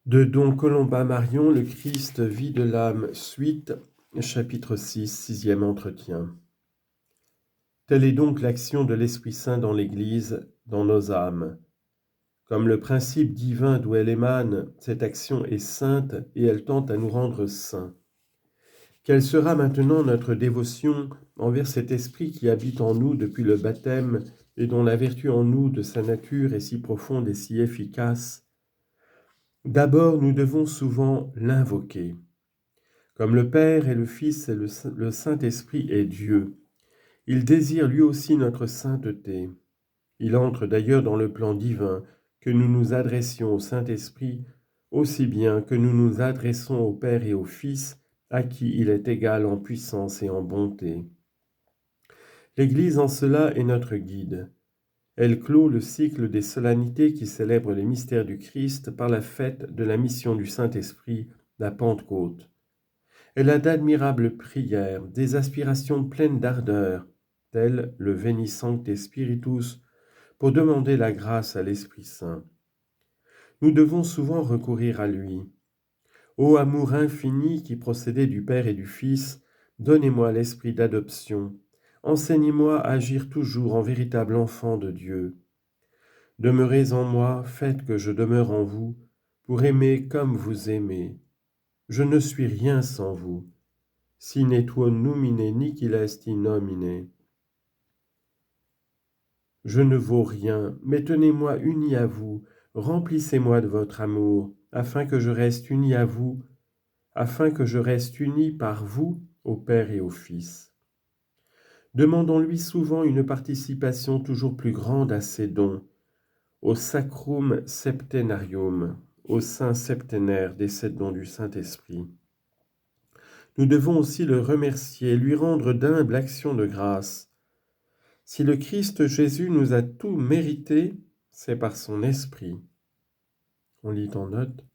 De Don Colomba Marion, le Christ, vie de l'âme, suite, chapitre 6, sixième entretien. Telle est donc l'action de l'Esprit Saint dans l'Église, dans nos âmes. Comme le principe divin d'où elle émane, cette action est sainte et elle tend à nous rendre saints. Quelle sera maintenant notre dévotion envers cet Esprit qui habite en nous depuis le baptême et dont la vertu en nous de sa nature est si profonde et si efficace? D'abord, nous devons souvent l'invoquer. Comme le Père et le Fils et le Saint-Esprit est Dieu, il désire lui aussi notre sainteté. Il entre d'ailleurs dans le plan divin que nous nous adressions au Saint-Esprit aussi bien que nous nous adressons au Père et au Fils, à qui il est égal en puissance et en bonté. L'Église en cela est notre guide. Elle clôt le cycle des solennités qui célèbrent les mystères du Christ par la fête de la mission du Saint-Esprit, la Pentecôte. Elle a d'admirables prières, des aspirations pleines d'ardeur, telles le Veni Sancte Spiritus, pour demander la grâce à l'Esprit Saint. Nous devons souvent recourir à lui. Ô amour infini qui procédait du Père et du Fils, donnez-moi l'esprit d'adoption. Enseignez-moi à agir toujours en véritable enfant de Dieu. Demeurez en moi, faites que je demeure en vous, pour aimer comme vous aimez. Je ne suis rien sans vous. Sine tuo numine nihil est in nomine. Je ne vaux rien, mais tenez-moi uni à vous, remplissez-moi de votre amour, afin que je reste uni à vous, afin que je reste uni par vous au Père et au Fils. Demandons-lui souvent une participation toujours plus grande à ses dons, au Sacrum Septenarium, au Saint septénaire des 7 dons du Saint-Esprit. Nous devons aussi le remercier et lui rendre d'humbles actions de grâce. Si le Christ Jésus nous a tout mérité, c'est par son Esprit. On lit en note.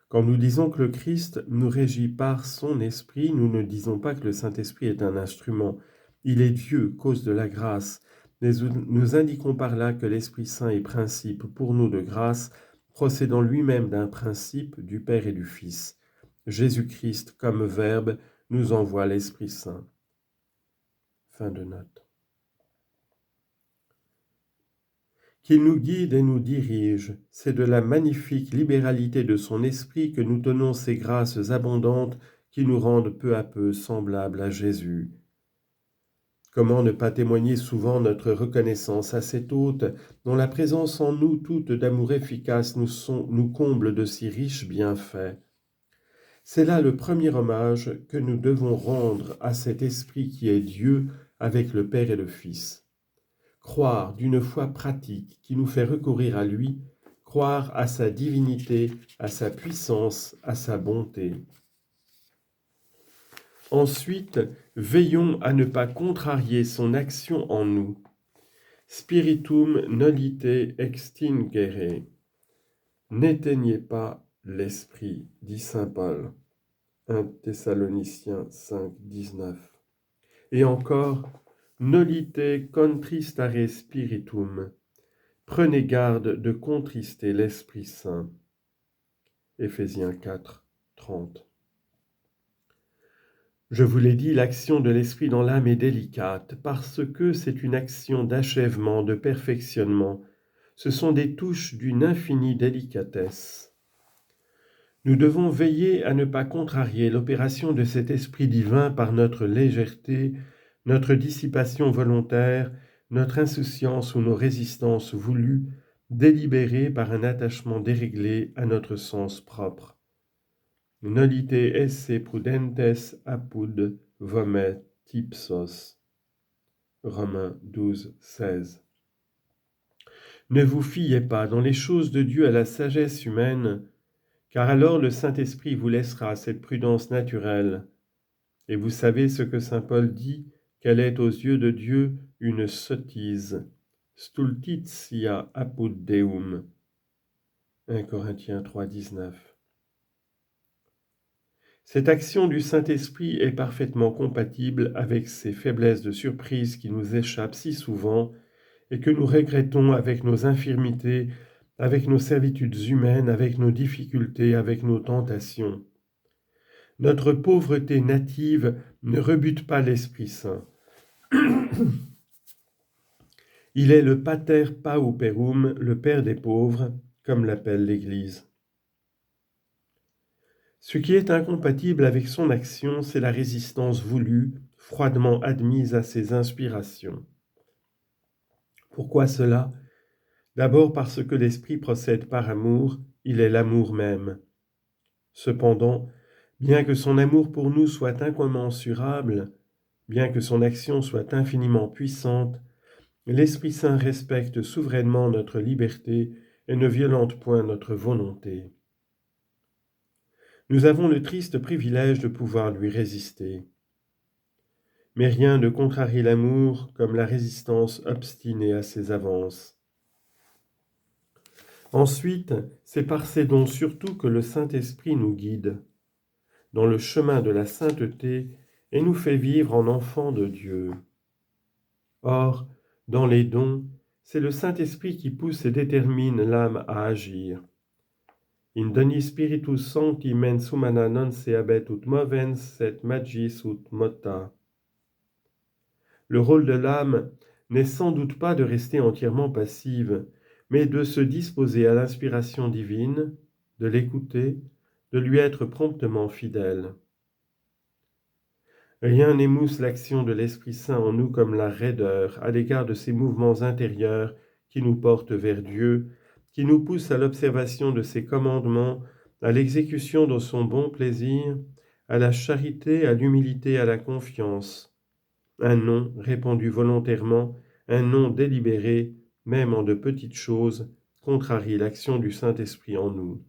Quand nous disons que le Christ nous régit par son Esprit, nous ne disons pas que le Saint-Esprit est un instrument. Il est Dieu, cause de la grâce. Mais nous indiquons par là que l'Esprit Saint est principe pour nous de grâce, procédant lui-même d'un principe du Père et du Fils. Jésus-Christ, comme Verbe, nous envoie l'Esprit Saint. Fin de note. Qu'il nous guide et nous dirige, c'est de la magnifique libéralité de son esprit que nous tenons ces grâces abondantes qui nous rendent peu à peu semblables à Jésus. Comment ne pas témoigner souvent notre reconnaissance à cet hôte dont la présence en nous toute d'amour efficace nous comble de si riches bienfaits. C'est là le premier hommage que nous devons rendre à cet esprit qui est Dieu avec le Père et le Fils. Croire d'une foi pratique qui nous fait recourir à lui, croire à sa divinité, à sa puissance, à sa bonté. Ensuite, veillons à ne pas contrarier son action en nous. Spiritum nolite extingere. N'éteignez pas l'esprit, dit saint Paul. 1 Thessaloniciens 5, 19. Et encore, nolite contristare spiritum. Prenez garde de contrister l'Esprit Saint. Éphésiens 4, 30. Je vous l'ai dit, l'action de l'Esprit dans l'âme est délicate, parce que c'est une action d'achèvement, de perfectionnement. Ce sont des touches d'une infinie délicatesse. Nous devons veiller à ne pas contrarier l'opération de cet Esprit divin par notre légèreté, notre dissipation volontaire, notre insouciance ou nos résistances voulues, délibérées par un attachement déréglé à notre sens propre. Nolite esse prudentes apud vomet ipsos. Romains 12, 16. Ne vous fiez pas dans les choses de Dieu à la sagesse humaine, car alors le Saint-Esprit vous laissera cette prudence naturelle. Et vous savez ce que saint Paul dit, qu'elle est aux yeux de Dieu une sottise. Stultitia apud Deum. 1 Corinthiens 3, 19. Cette action du Saint-Esprit est parfaitement compatible avec ces faiblesses de surprise qui nous échappent si souvent et que nous regrettons avec nos infirmités avec nos servitudes humaines, avec nos difficultés, avec nos tentations. Notre pauvreté native ne rebute pas l'Esprit Saint. Il est le pater pauperum, le père des pauvres, comme l'appelle l'Église. Ce qui est incompatible avec son action, c'est la résistance voulue, froidement admise à ses inspirations. Pourquoi cela ? D'abord parce que l'Esprit procède par amour, il est l'amour même. Cependant, bien que son amour pour nous soit incommensurable, bien que son action soit infiniment puissante, l'Esprit Saint respecte souverainement notre liberté et ne violente point notre volonté. Nous avons le triste privilège de pouvoir lui résister. Mais rien ne contrarie l'amour comme la résistance obstinée à ses avances. Ensuite, c'est par ces dons surtout que le Saint-Esprit nous guide dans le chemin de la sainteté et nous fait vivre en enfants de Dieu. Or, dans les dons, c'est le Saint-Esprit qui pousse et détermine l'âme à agir. In doni spiritus sancti mens humana non seabet ut movens, et magis ut mota. Le rôle de l'âme n'est sans doute pas de rester entièrement passive, mais de se disposer à l'inspiration divine, de l'écouter, de lui être promptement fidèle. Rien n'émousse l'action de l'Esprit Saint en nous comme la raideur à l'égard de ces mouvements intérieurs qui nous portent vers Dieu, qui nous poussent à l'observation de ses commandements, à l'exécution de son bon plaisir, à la charité, à l'humilité, à la confiance. Un non répandu volontairement, un non délibéré, même en de petites choses, contrarie l'action du Saint-Esprit en nous.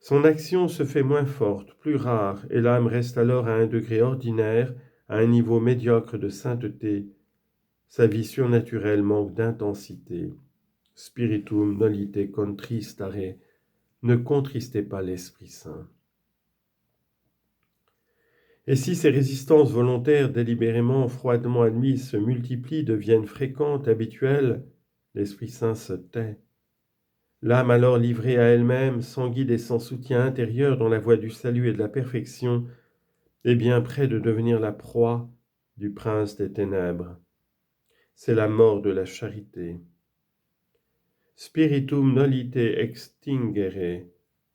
Son action se fait moins forte, plus rare, et l'âme reste alors à un degré ordinaire, à un niveau médiocre de sainteté. Sa vie surnaturelle manque d'intensité. Spiritum nolite contristare. Ne contristez pas l'Esprit Saint. Et si ces résistances volontaires délibérément, froidement admises se multiplient, deviennent fréquentes, habituelles, l'Esprit Saint se tait. L'âme alors livrée à elle-même, sans guide et sans soutien intérieur dans la voie du salut et de la perfection, est bien près de devenir la proie du prince des ténèbres. C'est la mort de la charité. Spiritum nolite extingere.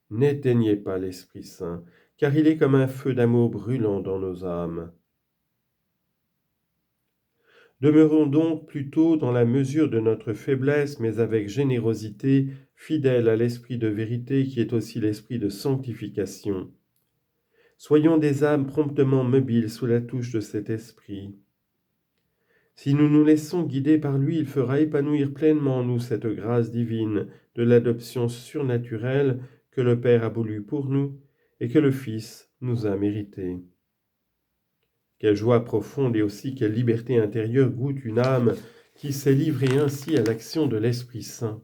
N'éteignez pas l'Esprit Saint, car il est comme un feu d'amour brûlant dans nos âmes. Demeurons donc plutôt dans la mesure de notre faiblesse, mais avec générosité, fidèles à l'esprit de vérité qui est aussi l'esprit de sanctification. Soyons des âmes promptement mobiles sous la touche de cet esprit. Si nous nous laissons guider par lui, il fera épanouir pleinement en nous cette grâce divine de l'adoption surnaturelle que le Père a voulu pour nous et que le Fils nous a méritée. Quelle joie profonde et aussi quelle liberté intérieure goûte une âme qui s'est livrée ainsi à l'action de l'Esprit Saint.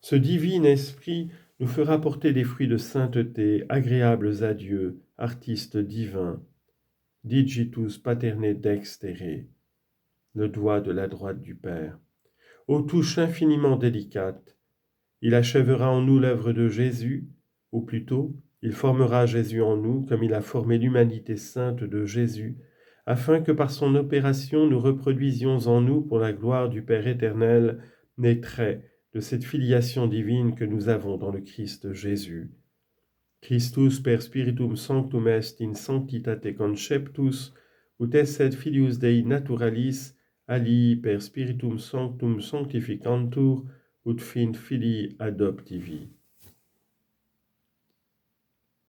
Ce divin Esprit nous fera porter des fruits de sainteté, agréables à Dieu, artiste divin. Digitus paterne dextere, le doigt de la droite du Père. Aux touches infiniment délicates, il achèvera en nous l'œuvre de Jésus, ou plutôt, il formera Jésus en nous comme il a formé l'humanité sainte de Jésus, afin que par son opération nous reproduisions en nous, pour la gloire du Père éternel, les traits de cette filiation divine que nous avons dans le Christ Jésus. Christus per spiritum sanctum est in sanctitate conceptus, ut esset filius Dei naturalis, alii per spiritum sanctum sanctificantur, ut fin filii adoptivi.